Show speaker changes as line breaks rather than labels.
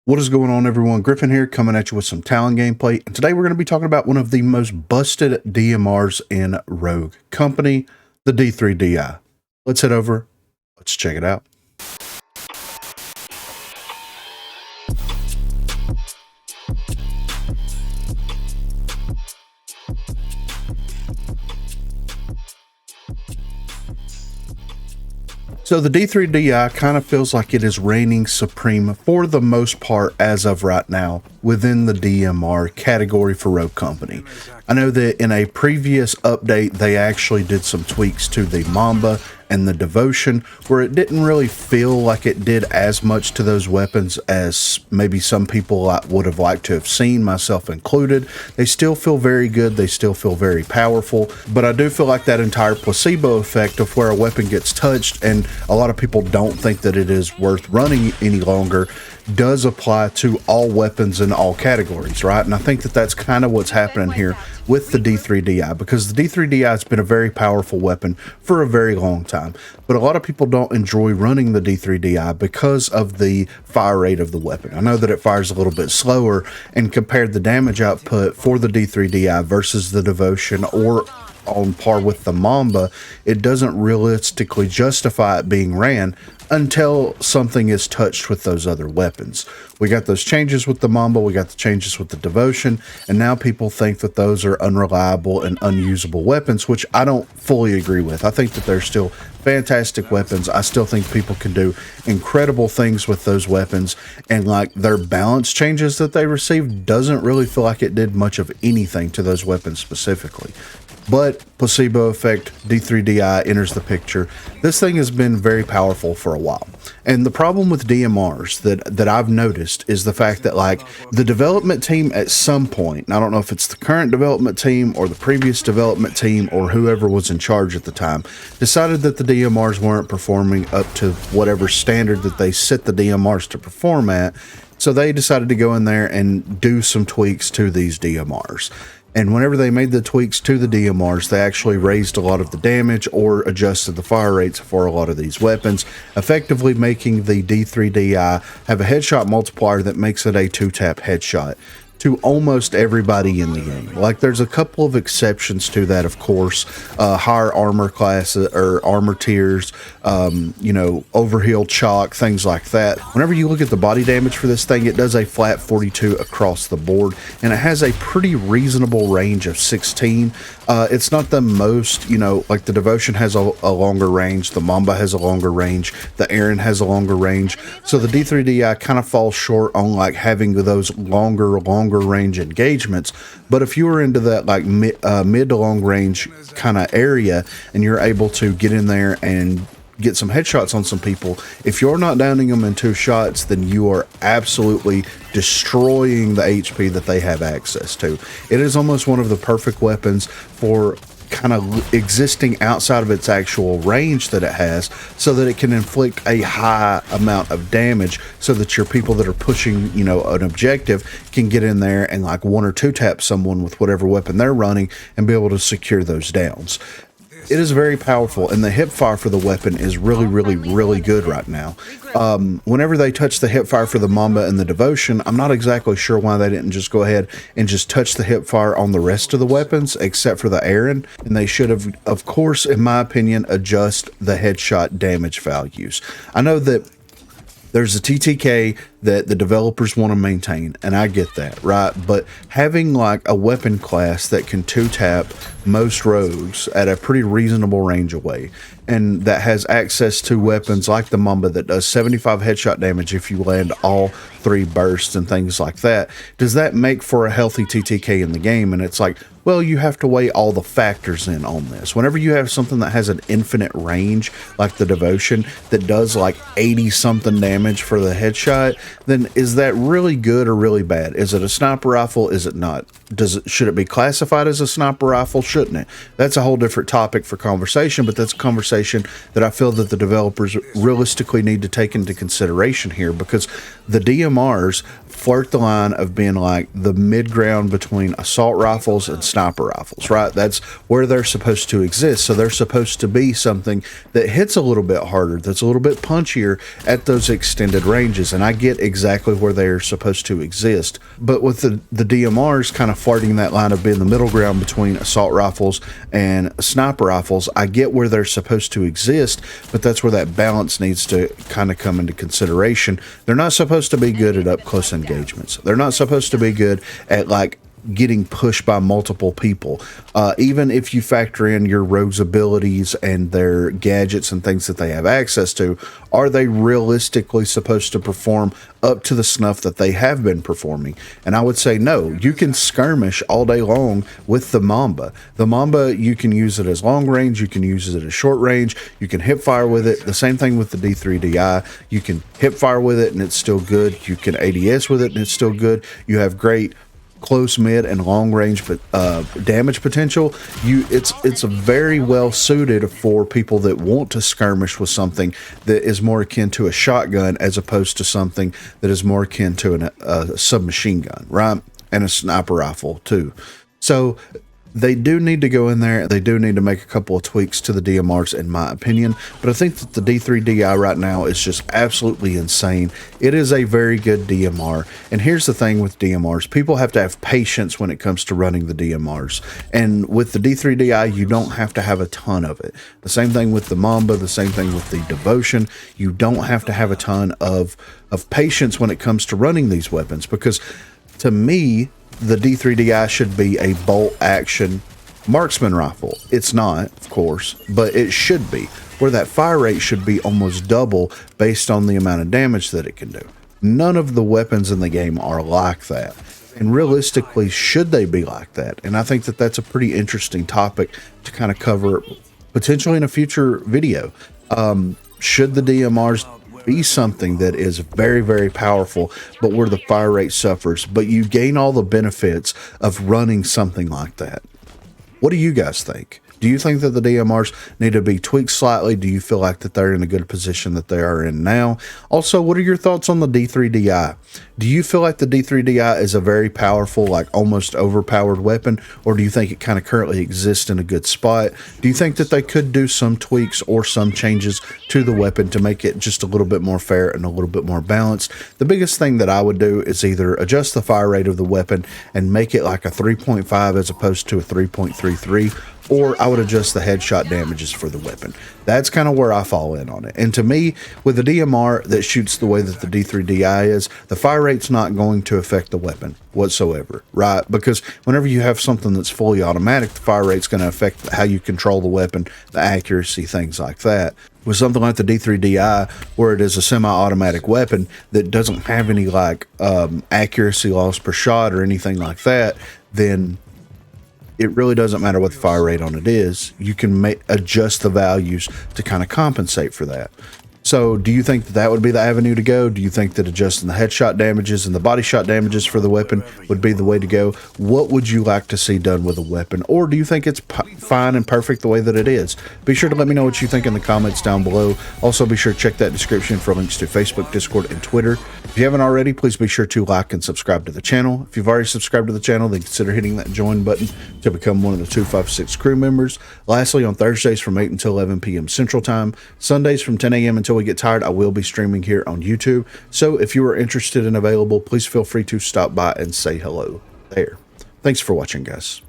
What is going on, everyone? Griffin here, coming at you with some Talon gameplay. And today we're going to be talking about one of the most busted DMRs in Rogue Company, the D3DI. Let's head over. Let's check it out. So the D3DI kind of feels like it is reigning supreme for the most part as of right now within the DMR category for Rogue Company. I know that in a previous update they actually did some tweaks to the Mamba and the Devotion where it didn't really feel like it did as much to those weapons as maybe some people would have liked to have seen, myself included. They still feel very good, they still feel very powerful, but I do feel like that entire placebo effect of where a weapon gets touched and a lot of people don't think that it is worth running any longer does apply to all weapons in all categories, right? And I think that that's kind of what's happening here with the D3DI, because the D3DI has been a very powerful weapon for a very long time, but a lot of people don't enjoy running the D3DI because of the fire rate of the weapon. I know that it fires a little bit slower, and compared the damage output for the D3DI versus the Devotion or on par with the Mamba, it doesn't realistically justify it being ran until something is touched with those other weapons. We got those changes with the Mamba, we got the changes with the Devotion, and now people think that those are unreliable and unusable weapons, which I don't fully agree with. I think that they're still fantastic weapons. I still think people can do incredible things with those weapons, and like their balance changes that they received doesn't really feel like it did much of anything to those weapons specifically. But placebo effect, D3DI enters the picture. This thing has been very powerful for a while. And the problem with DMRs that I've noticed is the fact that like the development team at some point, and I don't know if it's the current development team or the previous development team or whoever was in charge at the time, decided that the DMRs weren't performing up to whatever standard that they set the DMRs to perform at. So they decided to go in there and do some tweaks to these DMRs. And whenever they made the tweaks to the DMRs, they actually raised a lot of the damage or adjusted the fire rates for a lot of these weapons, effectively making the D3DI have a headshot multiplier that makes it a 2-tap headshot to almost everybody in the game. Like there's a couple of exceptions to that, of course, higher armor classes or armor tiers, you know, overheal chalk, things like that. Whenever you look at the body damage for this thing, it does a flat 42 across the board, and it has a pretty reasonable range of 16. It's not the most, you know, like the Devotion has a longer range, the Mamba has a longer range, the Aaron has a longer range, so the D3DI kind of falls short on like having those longer range engagements. But if you were into that like mid to long range kind of area and you're able to get in there and get some headshots on some people, if you're not downing them in 2 shots, then you are absolutely destroying the HP that they have access to. It is almost one of the perfect weapons for kind of existing outside of its actual range that it has, so that it can inflict a high amount of damage, so that your people that are pushing, you know, an objective can get in there and like 1 or 2 tap someone with whatever weapon they're running and be able to secure those downs. It is very powerful, and the hip fire for the weapon is really good right now. Whenever they touch the hip fire for the Mamba and the Devotion, I'm not exactly sure why they didn't just go ahead and just touch the hip fire on the rest of the weapons except for the Aaron, and they should have, of course, in my opinion, adjust the headshot damage values. I know that there's a TTK that the developers want to maintain, and I get that, right? But having like a weapon class that can 2-tap most rogues at a pretty reasonable range away, and that has access to weapons like the Mamba that does 75 headshot damage if you land all 3 bursts and things like that, does that make for a healthy TTK in the game? And it's like, well, you have to weigh all the factors in on this. Whenever you have something that has an infinite range, like the Devotion, that does like 80 something damage for the headshot, then is that really good or really bad? Is it a sniper rifle? Is it not? Should it be classified as a sniper rifle? Shouldn't it? That's a whole different topic for conversation, but that's a conversation that I feel that the developers realistically need to take into consideration here, because the DMRs flirt the line of being like the mid-ground between assault rifles and sniper rifles, right? That's where they're supposed to exist. So they're supposed to be something that hits a little bit harder, that's a little bit punchier at those extended ranges. And I get exactly where they're supposed to exist. But with the DMRs kind of flirting that line of being the middle ground between assault rifles and sniper rifles, I get where they're supposed to exist, but that's where that balance needs to kind of come into consideration. They're not supposed to be good at up close engagements. They're not supposed to be good at like getting pushed by multiple people. Even if you factor in your rogue's abilities and their gadgets and things that they have access to, are they realistically supposed to perform up to the snuff that they have been performing? And I would say no. You can skirmish all day long with the Mamba. The Mamba, you can use it as long range, you can use it as short range, you can hip fire with it. The same thing with the D3DI. You can hip fire with it and it's still good. You can ADS with it and it's still good. You have great close, mid, and long range damage potential. It's very well suited for people that want to skirmish with something that is more akin to a shotgun as opposed to something that is more akin to a submachine gun, right? And a sniper rifle too. So they do need to go in there. They do need to make a couple of tweaks to the DMRs, in my opinion. But I think that the D3DI right now is just absolutely insane. It is a very good DMR. And here's the thing with DMRs. People have to have patience when it comes to running the DMRs. And with the D3DI, you don't have to have a ton of it. The same thing with the Mamba, the same thing with the Devotion. You don't have to have a ton of patience when it comes to running these weapons, because to me, the D3DI should be a bolt action marksman rifle. It's not, of course, but it should be, where that fire rate should be almost double based on the amount of damage that it can do. None of the weapons in the game are like that. And realistically, should they be like that? And I think that that's a pretty interesting topic to kind of cover potentially in a future video. Should the DMRs be something that is very, very powerful, but where the fire rate suffers, but you gain all the benefits of running something like that? What do you guys think? Do you think that the DMRs need to be tweaked slightly? Do you feel like that they're in a good position that they are in now? Also, what are your thoughts on the D3DI? Do you feel like the D3DI is a very powerful, like almost overpowered weapon, or do you think it kind of currently exists in a good spot? Do you think that they could do some tweaks or some changes to the weapon to make it just a little bit more fair and a little bit more balanced? The biggest thing that I would do is either adjust the fire rate of the weapon and make it like a 3.5 as opposed to a 3.33, or I would adjust the headshot damages for the weapon. That's kind of where I fall in on it. And to me, with the DMR that shoots the way that the D3DI is, the fire rate's not going to affect the weapon whatsoever, right? Because whenever you have something that's fully automatic, the fire rate's going to affect how you control the weapon, the accuracy, things like that. With something like the D3DI, where it is a semi-automatic weapon that doesn't have any like accuracy loss per shot or anything like that, then it really doesn't matter what the fire rate on it is. You can adjust the values to kind of compensate for that. So do you think that that would be the avenue to go? Do you think that adjusting the headshot damages and the body shot damages for the weapon would be the way to go? What would you like to see done with a weapon? Or do you think it's fine and perfect the way that it is? Be sure to let me know what you think in the comments down below. Also, be sure to check that description for links to Facebook, Discord, and Twitter. If you haven't already, please be sure to like and subscribe to the channel. If you've already subscribed to the channel, then consider hitting that join button to become one of the 256 crew members. Lastly, on Thursdays from 8 until 11 p.m. Central Time, Sundays from 10 a.m. until we get tired, I will be streaming here on YouTube. So if you are interested and available, please feel free to stop by and say hello there. Thanks for watching, guys.